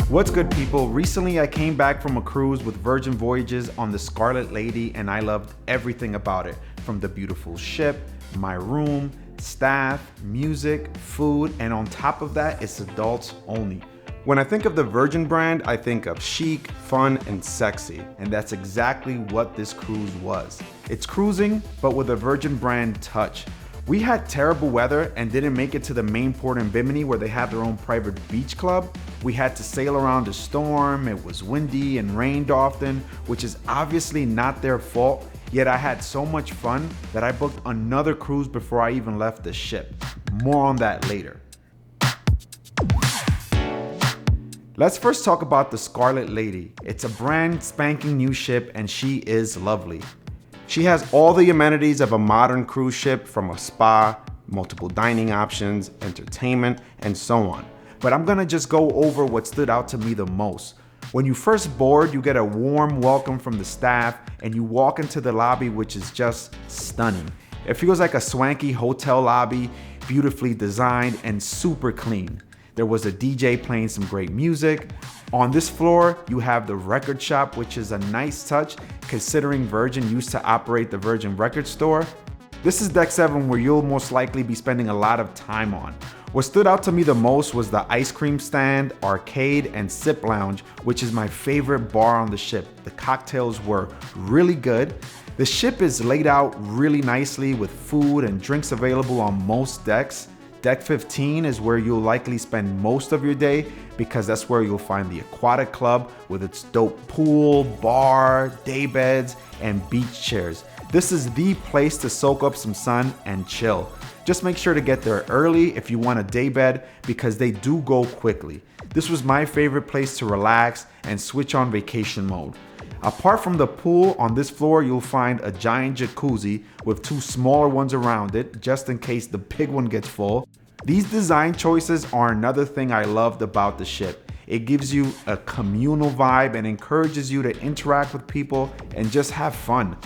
What's good, people? Recently I came back from a cruise with Virgin Voyages on the Scarlet Lady, and I loved everything about it. From the beautiful ship, my room, staff, music, food, and on top of that, it's adults only. When I think of the Virgin brand, I think of chic, fun, and sexy, and that's exactly what this cruise was. It's cruising, but with a Virgin brand touch. We had terrible weather and didn't make it to the main port in Bimini where they have their own private beach club. We had to sail around a storm, it was windy and rained often, which is obviously not their fault, yet I had so much fun that I booked another cruise before I even left the ship. More on that later. Let's first talk about the Scarlet Lady. It's a brand spanking new ship and she is lovely. She has all the amenities of a modern cruise ship, from a spa, multiple dining options, entertainment, and so on. But I'm gonna just go over what stood out to me the most. When you first board, you get a warm welcome from the staff and you walk into the lobby, which is just stunning. It feels like a swanky hotel lobby, beautifully designed and super clean. There was a DJ playing some great music. On this floor, you have the record shop, which is a nice touch considering Virgin used to operate the Virgin Record Store. This is deck 7, where you'll most likely be spending a lot of time on. What stood out to me the most was the ice cream stand, arcade, and sip lounge, which is my favorite bar on the ship. The cocktails were really good. The ship is laid out really nicely with food and drinks available on most decks. Deck 15 is where you'll likely spend most of your day because that's where you'll find the aquatic club with its dope pool, bar, day beds, and beach chairs. This is the place to soak up some sun and chill. Just make sure to get there early if you want a day bed because they do go quickly. This was my favorite place to relax and switch on vacation mode. Apart from the pool, on this floor you'll find a giant jacuzzi with 2 smaller ones around it, just in case the big one gets full. These design choices are another thing I loved about the ship. It gives you a communal vibe and encourages you to interact with people and just have fun.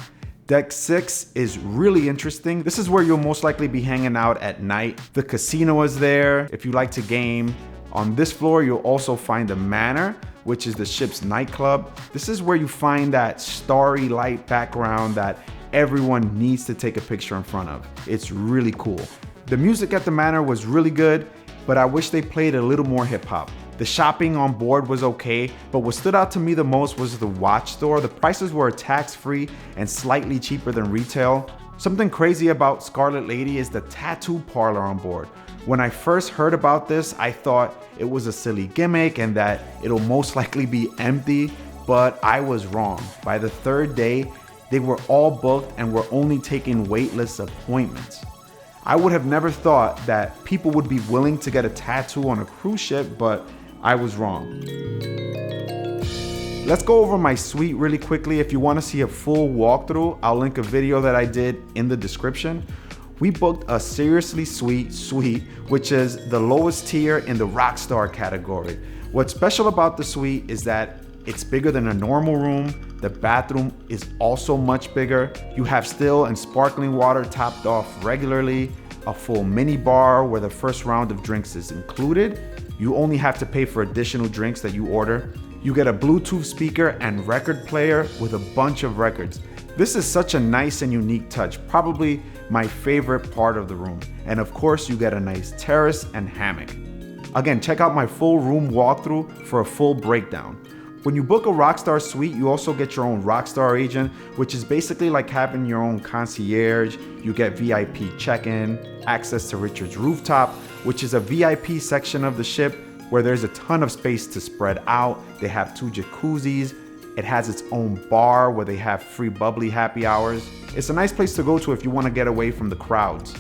Deck 6 is really interesting. This is where you'll most likely be hanging out at night. The casino is there if you like to game. On this floor, you'll also find the Manor, which is the ship's nightclub. This is where you find that starry light background that everyone needs to take a picture in front of. It's really cool. The music at the Manor was really good, but I wish they played a little more hip hop. The shopping on board was okay, but what stood out to me the most was the watch store. The prices were tax-free and slightly cheaper than retail. Something crazy about Scarlet Lady is the tattoo parlor on board. When I first heard about this, I thought it was a silly gimmick and that it'll most likely be empty, but I was wrong. By the 3rd day, they were all booked and were only taking waitlist appointments. I would have never thought that people would be willing to get a tattoo on a cruise ship, but I was wrong. Let's go over my suite really quickly. If you want to see a full walkthrough, I'll link a video that I did in the description. We booked a seriously sweet suite, which is the lowest tier in the Rockstar category. What's special about the suite is that it's bigger than a normal room. The bathroom is also much bigger. You have still and sparkling water topped off regularly, a full mini bar where the first round of drinks is included. You only have to pay for additional drinks that you order. You get a Bluetooth speaker and record player with a bunch of records. This is such a nice and unique touch, probably my favorite part of the room. And of course, you get a nice terrace and hammock. Again, check out my full room walkthrough for a full breakdown. When you book a Rockstar suite, you also get your own Rockstar agent, which is basically like having your own concierge. You get VIP check-in, access to Richard's rooftop, which is a VIP section of the ship where there's a ton of space to spread out. They have 2 jacuzzis. It has its own bar where they have free bubbly happy hours. It's a nice place to go to if you want to get away from the crowds.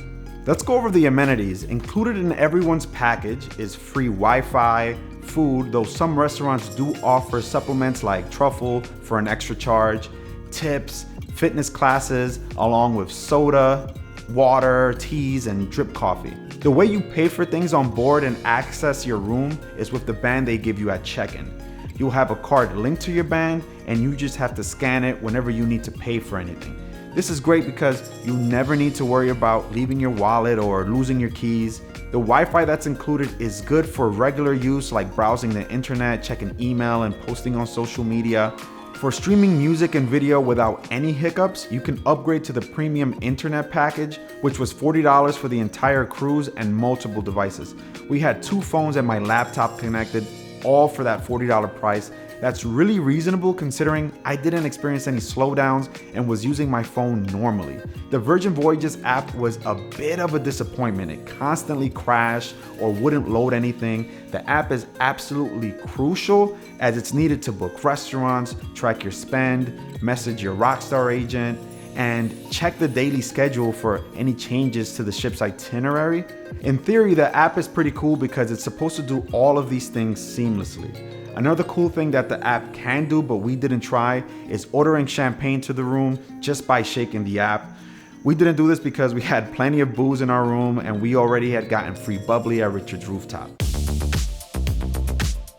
Let's go over the amenities. Included in everyone's package is free Wi-Fi, food, though some restaurants do offer supplements like truffle for an extra charge, tips, fitness classes, along with soda, water, teas, and drip coffee. The way you pay for things on board and access your room is with the band they give you at check-in. You'll have a card linked to your band and you just have to scan it whenever you need to pay for anything. This is great because you never need to worry about leaving your wallet or losing your keys. The Wi-Fi that's included is good for regular use like browsing the internet, checking email, and posting on social media. For streaming music and video without any hiccups, you can upgrade to the premium internet package, which was $40 for the entire cruise and multiple devices. We had 2 phones and my laptop connected, all for that $40 price. That's really reasonable considering I didn't experience any slowdowns and was using my phone normally. The Virgin Voyages app was a bit of a disappointment. It constantly crashed or wouldn't load anything. The app is absolutely crucial as it's needed to book restaurants, track your spend, message your Rockstar agent, and check the daily schedule for any changes to the ship's itinerary. In theory, the app is pretty cool because it's supposed to do all of these things seamlessly. Another cool thing that the app can do, but we didn't try, is ordering champagne to the room just by shaking the app. We didn't do this because we had plenty of booze in our room and we already had gotten free bubbly at Richard's rooftop.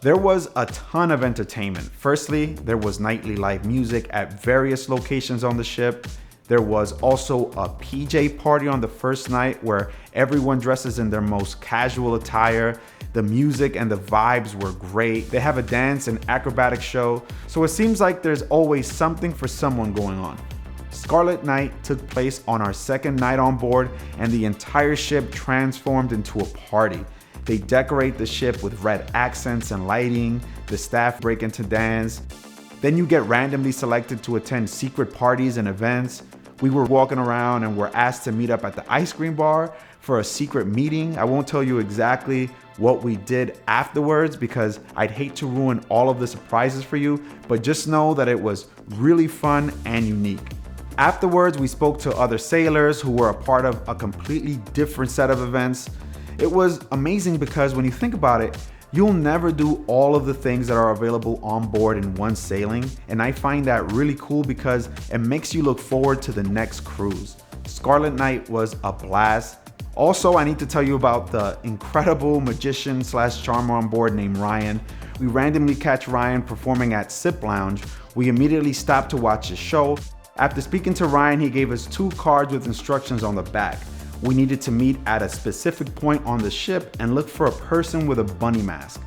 There was a ton of entertainment. Firstly, there was nightly live music at various locations on the ship. There was also a PJ party on the first night where everyone dresses in their most casual attire. The music and the vibes were great. They have a dance and acrobatic show, so it seems like there's always something for someone going on. Scarlet Night took place on our second night on board, and the entire ship transformed into a party. They decorate the ship with red accents and lighting. The staff break into dance. Then you get randomly selected to attend secret parties and events. We were walking around and were asked to meet up at the ice cream bar for a secret meeting. I won't tell you exactly what we did afterwards because I'd hate to ruin all of the surprises for you, but just know that it was really fun and unique. Afterwards, we spoke to other sailors who were a part of a completely different set of events. It was amazing because when you think about it, you'll never do all of the things that are available on board in one sailing, and I find that really cool because it makes you look forward to the next cruise. Scarlet Night was a blast. Also, I need to tell you about the incredible magician slash charmer on board named Ryan. We randomly catch Ryan performing at Sip Lounge. We immediately stopped to watch his show. After speaking to Ryan, he gave us 2 cards with instructions on the back. We needed to meet at a specific point on the ship and look for a person with a bunny mask.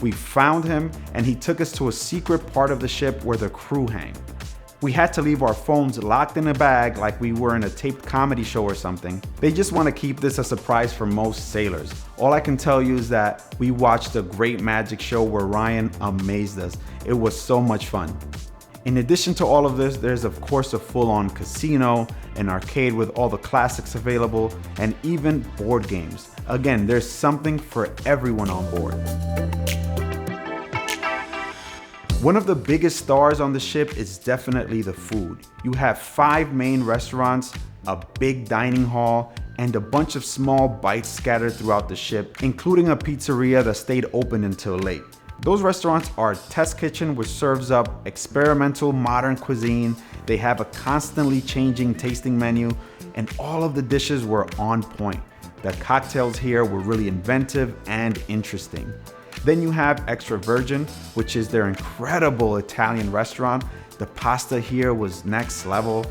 We found him and he took us to a secret part of the ship where the crew hang. We had to leave our phones locked in a bag like we were in a taped comedy show or something. They just want to keep this a surprise for most sailors. All I can tell you is that we watched a great magic show where Ryan amazed us. It was so much fun. In addition to all of this, there's of course a full-on casino, an arcade with all the classics available, and even board games. Again, there's something for everyone on board. One of the biggest stars on the ship is definitely the food. You have 5 main restaurants, a big dining hall, and a bunch of small bites scattered throughout the ship, including a pizzeria that stayed open until late. Those restaurants are Test Kitchen, which serves up experimental modern cuisine. They have a constantly changing tasting menu, and all of the dishes were on point. The cocktails here were really inventive and interesting. Then you have Extra Virgin, which is their incredible Italian restaurant. The pasta here was next level.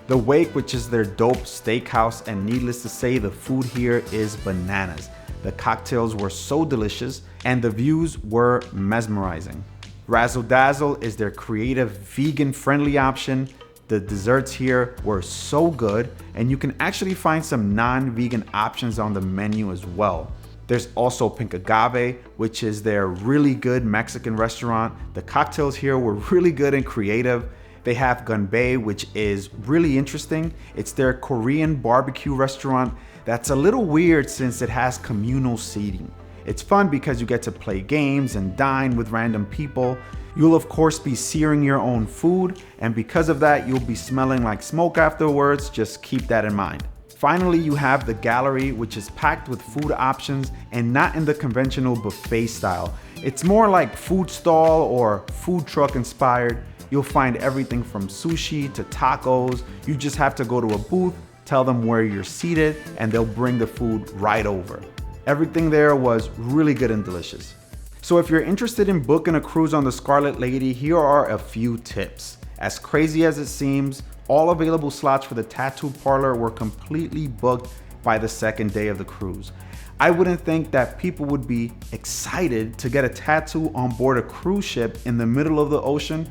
The Wake, which is their dope steakhouse, and needless to say, the food here is bananas. The cocktails were so delicious and the views were mesmerizing. Razzle Dazzle is their creative vegan-friendly option. The desserts here were so good, and you can actually find some non-vegan options on the menu as well. There's also Pink Agave, which is their really good Mexican restaurant. The cocktails here were really good and creative. They have Gunbae, which is really interesting. It's their Korean barbecue restaurant that's a little weird since it has communal seating. It's fun because you get to play games and dine with random people. You'll of course be searing your own food, and because of that, you'll be smelling like smoke afterwards. Just keep that in mind. Finally, you have the gallery, which is packed with food options and not in the conventional buffet style. It's more like food stall or food truck inspired. You'll find everything from sushi to tacos. You just have to go to a booth, tell them where you're seated, and they'll bring the food right over. Everything there was really good and delicious. So if you're interested in booking a cruise on the Scarlet Lady, here are a few tips. As crazy as it seems, all available slots for the tattoo parlor were completely booked by the second day of the cruise. I wouldn't think that people would be excited to get a tattoo on board a cruise ship in the middle of the ocean,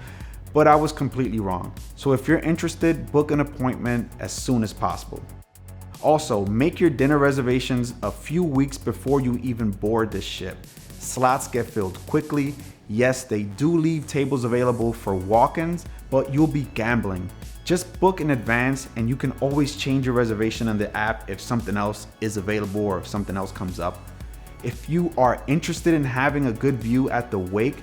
but I was completely wrong. So if you're interested, book an appointment as soon as possible. Also, make your dinner reservations a few weeks before you even board this ship. Slots get filled quickly. Yes, they do leave tables available for walk-ins, but you'll be gambling. Just book in advance and you can always change your reservation on the app if something else is available or if something else comes up. If you are interested in having a good view at the wake,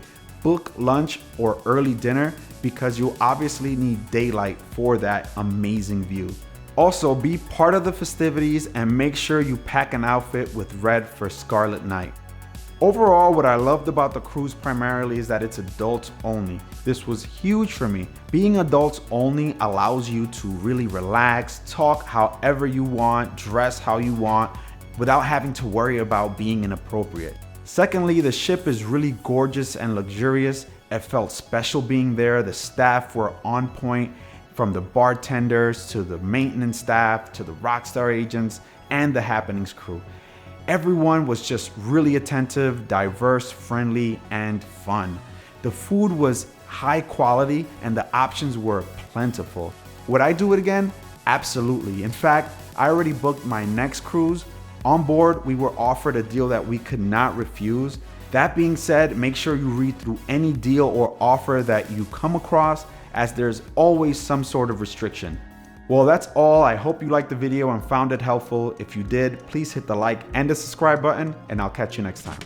book lunch or early dinner because you'll obviously need daylight for that amazing view. Also, be part of the festivities and make sure you pack an outfit with red for Scarlet Night. Overall, what I loved about the cruise primarily is that it's adults only. This was huge for me. Being adults only allows you to really relax, talk however you want, dress how you want, without having to worry about being inappropriate. Secondly, the ship is really gorgeous and luxurious. It felt special being there. The staff were on point, from the bartenders to the maintenance staff to the Rockstar agents and the Happenings crew. Everyone was just really attentive, diverse, friendly, and fun. The food was high quality and the options were plentiful. Would I do it again? Absolutely. In fact, I already booked my next cruise. On board, we were offered a deal that we could not refuse. That being said, make sure you read through any deal or offer that you come across, as there's always some sort of restriction. Well, that's all. I hope you liked the video and found it helpful. If you did, please hit the like and the subscribe button, and I'll catch you next time.